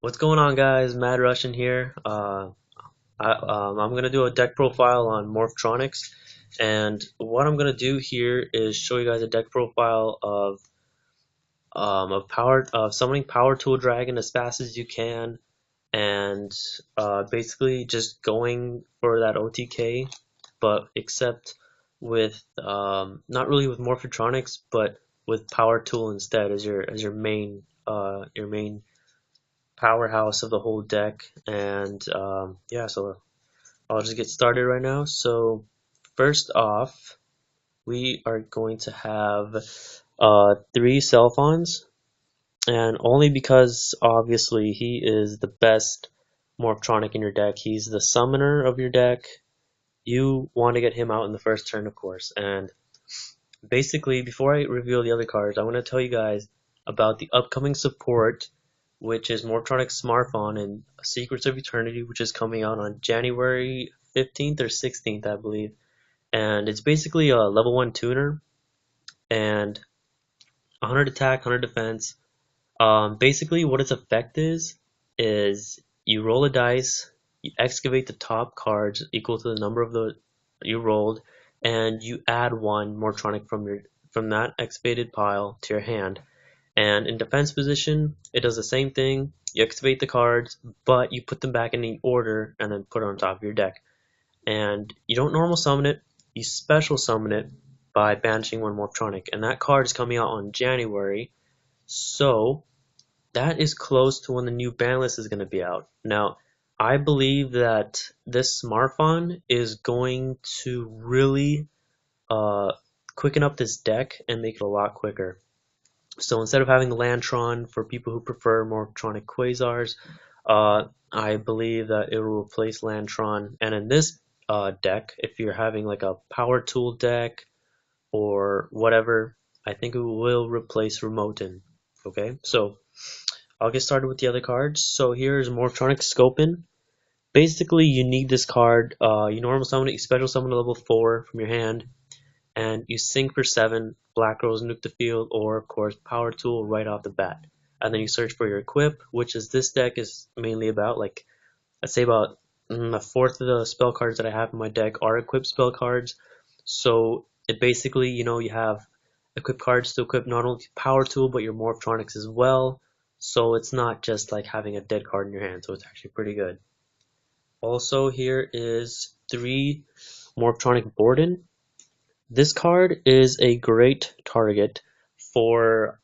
What's going on, guys? Mad Russian here. I'm gonna do a deck profile on Morphtronics, and what I'm gonna do here is show you guys a deck profile of summoning Power Tool Dragon as fast as you can, and basically just going for that OTK, but except with not really with Morphotronics, but with Power Tool instead as your main powerhouse of the whole deck. And yeah, so I'll just get started right now. So first off, we are going to have three Cellphons, and only because obviously he is the best Morphtronic in your deck. He's the summoner of your deck. You want to get him out in the first turn, of course. And basically, before I reveal the other cards, I want to tell you guys about the upcoming support, which is Morphtronic Smartphone and Secrets of Eternity, which is coming out on January 15th or 16th, I believe. And it's basically a level 1 tuner and 100 attack, 100 defense. Basically, what its effect is you roll a dice, you excavate the top cards equal to the number of the you rolled, and you add one Morphtronic from that excavated pile to your hand. And in defense position, it does the same thing. You activate the cards, but you put them back in the order and then put it on top of your deck. And you don't normal summon it, you special summon it by banishing one Morphtronic. And that card is coming out on January, so that is close to when the new ban list is going to be out. Now, I believe that this smartphone is going to really quicken up this deck and make it a lot quicker. So instead of having the Lantron for people who prefer Morphtronic Quasars, I believe that it will replace Lantron. And in this deck, if you're having like a Power Tool deck or whatever, I think it will replace Remoten. Okay, so I'll get started with the other cards. So here's Morphtronic Scopin. Basically, you need this card. You normal summon it, you special summon a level 4 from your hand, and you sink for 7, Black Rose nuke the field, or of course Power Tool right off the bat. And then you search for your equip, which is this deck is mainly about. Like, I'd say about a fourth of the spell cards that I have in my deck are equip spell cards. So it basically, you have equip cards to equip not only Power Tool but your Morphtronics as well. So it's not just like having a dead card in your hand, so it's actually pretty good. Also, here is 3 Morphtronic Borden. This card is a great target for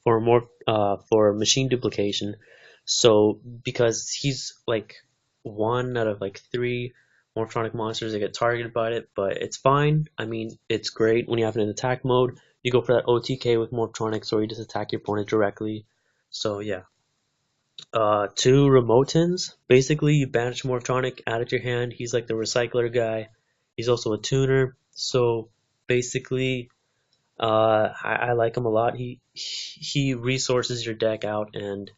for machine duplication. So because he's like one out of like 3 Morphtronic monsters that get targeted by it, but it's fine. I mean, it's great when you have it in attack mode. You go for that OTK with Morphtronics, or you just attack your opponent directly. So yeah. 2 Remotens. Basically, you banish Morphtronic, add it to your hand. He's like the recycler guy. He's also a tuner. So basically, I like him a lot. He resources your deck out and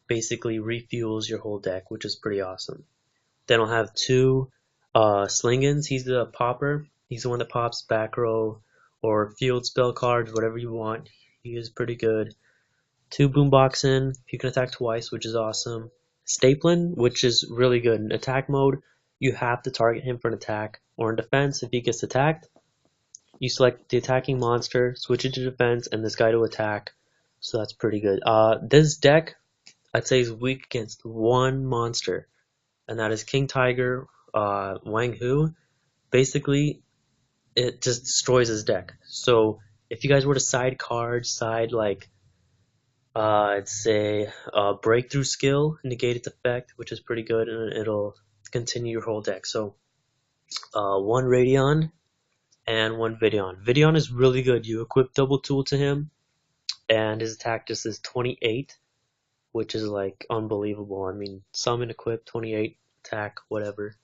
basically refuels your whole deck, which is pretty awesome. Then I'll have 2 Slingans. He's the popper. He's the one that pops back row or field spell cards, whatever you want. He is pretty good. 2 Boomboxen. You can attack twice, which is awesome. Staplin, which is really good. In attack mode, you have to target him for an attack. Or in defense, if he gets attacked, you select the attacking monster, switch it to defense, and this guy to attack. So that's pretty good. This deck, I'd say, is weak against one monster, and that is King Tiger Wang Hu. Basically, it just destroys his deck. So if you guys were to side like I'd say breakthrough skill, negate its effect, which is pretty good, and it'll continue your whole deck. So 1 Radion and 1 Videon. Videon is really good. You equip double tool to him, and his attack just is 28, which is like unbelievable. I mean, summon, equip, 28, attack, whatever.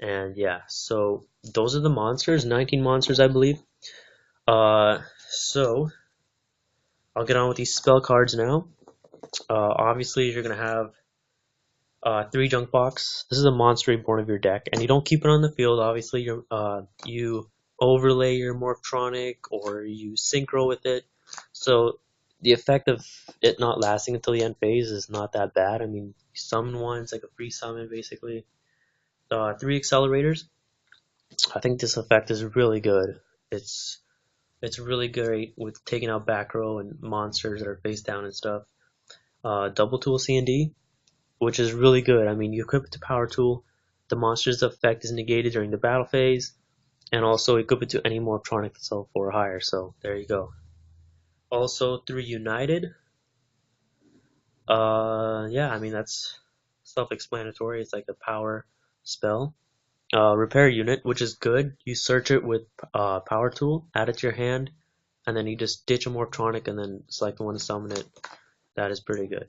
And yeah, so those are the monsters, 19 monsters, I believe. So I'll get on with these spell cards now. Obviously, you're going to have 3 Junk Box. This is a monster reborn of your deck, and you don't keep it on the field. Obviously, you overlay your Morphtronic or you synchro with it. So the effect of it not lasting until the end phase is not that bad. I mean, you summon one, it's like a free summon basically. 3 accelerators. I think this effect is really good. It's it's really great with taking out back row and monsters that are face down and stuff. Double tool C&D, which is really good. I mean, you equip it to power tool, the monster's effect is negated during the battle phase, and also equip it to any Morphtronic that's level 4 or higher. So there you go. Also 3 United. Yeah, I mean that's self-explanatory. It's like a power spell. Repair unit, which is good. You search it with power tool, add it to your hand, and then you just ditch a Morphtronic and then select the one to summon it. That is pretty good.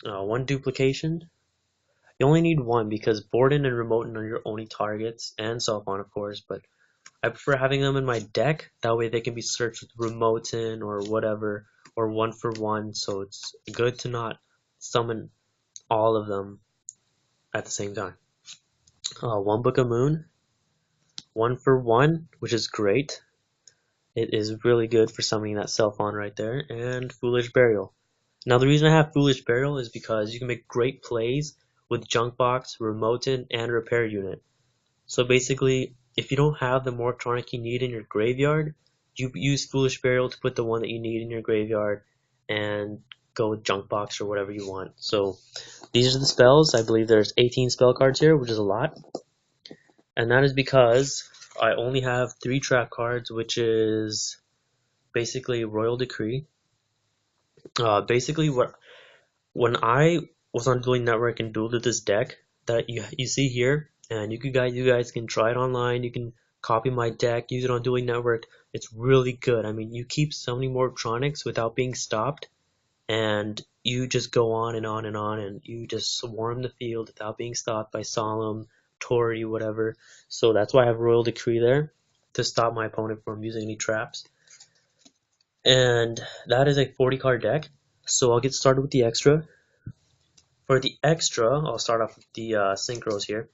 1 duplication. You only need 1 because Borden and Remoten are your only targets, and Sulfon of course, but I prefer having them in my deck. That way they can be searched with Remoten or whatever, or 1 for 1, so it's good to not summon all of them at the same time. 1 Book of Moon, 1 for 1, which is great. It is really good for summoning that Sulfon right there, and Foolish Burial. Now the reason I have Foolish Burial is because you can make great plays with Junk Box, Remoten, and Repair Unit. So basically, if you don't have the Morphtronic you need in your graveyard, you use Foolish Burial to put the one that you need in your graveyard and go with Junk Box or whatever you want. So these are the spells. I believe there's 18 spell cards here, which is a lot. And that is because I only have 3 trap cards, which is basically Royal Decree. Basically, when I was on Dueling Network and dueled with this deck that you see here, and you guys can try it online. You can copy my deck, use it on Dueling Network. It's really good. I mean, you keep summoning Morphtronics without being stopped, and you just go on and on and on, and you just swarm the field without being stopped by Solemn, Tory, whatever. So that's why I have Royal Decree there to stop my opponent from using any traps. And that is a 40 card deck. So I'll get started with the extra. For the extra, I'll start off with the synchros here.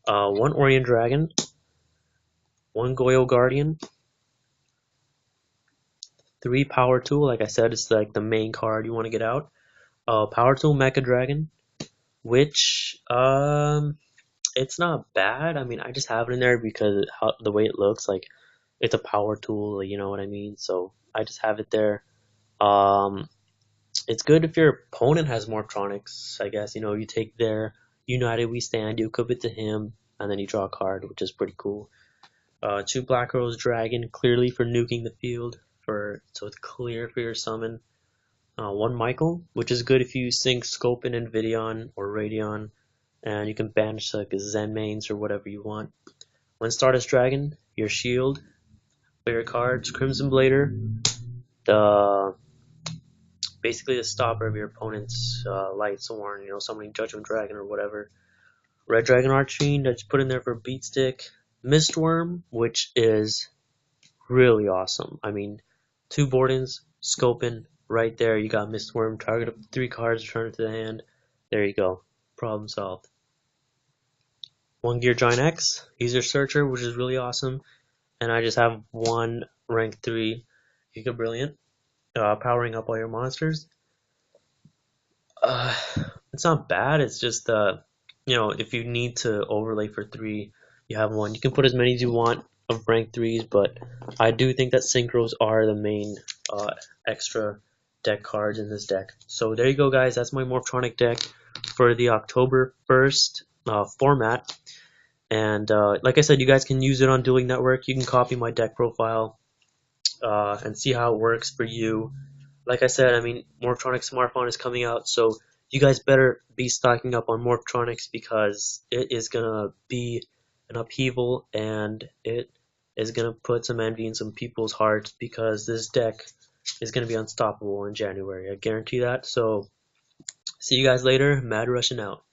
1 Orient Dragon, 1 Goyo Guardian, 3 Power Tool. Like I said, it's like the main card you want to get out. Power Tool Mecha Dragon, which it's not bad. I mean, I just have it in there because the way it looks, like it's a power tool. You know what I mean? So I just have it there. It's good if your opponent has Morphtronics, I guess. You know, you take their United We Stand, you equip it to him, and then you draw a card, which is pretty cool. 2 Black Rose Dragon, clearly for nuking the field, so it's clear for your summon. 1 Michael, which is good if you sync Scopen and Vidion or Radion, and you can banish like Zen mains or whatever you want. 1 Stardust Dragon, your shield, for your cards. Crimson Blader, basically the stopper of your opponent's Light Sworn, you know, summoning Judgment Dragon or whatever. Red Dragon Archfiend, I just put in there for Beat Stick. Mistworm, which is really awesome. I mean, 2 Bordens, Scopen, right there. You got Mistworm, target up 3 cards, return it to the hand. There you go. Problem solved. 1 Gear Giant X, User Searcher, which is really awesome. And I just have 1 rank 3 Giga Brilliant, powering up all your monsters. It's not bad. It's just you know, if you need to overlay for 3, you have 1. You can put as many as you want of rank 3s, but I do think that synchros are the main extra deck cards in this deck. So there you go, guys. That's my Morphtronic deck for the October 1st format. And like I said, you guys can use it on Dueling Network. You can copy my deck profile and see how it works for you. Like I said, I mean, Morphtronic Smartphone is coming out, so you guys better be stocking up on Morphtronics because it is going to be an upheaval and it is going to put some envy in some people's hearts because this deck is going to be unstoppable in January. I guarantee that. So see you guys later. Mad Russian out.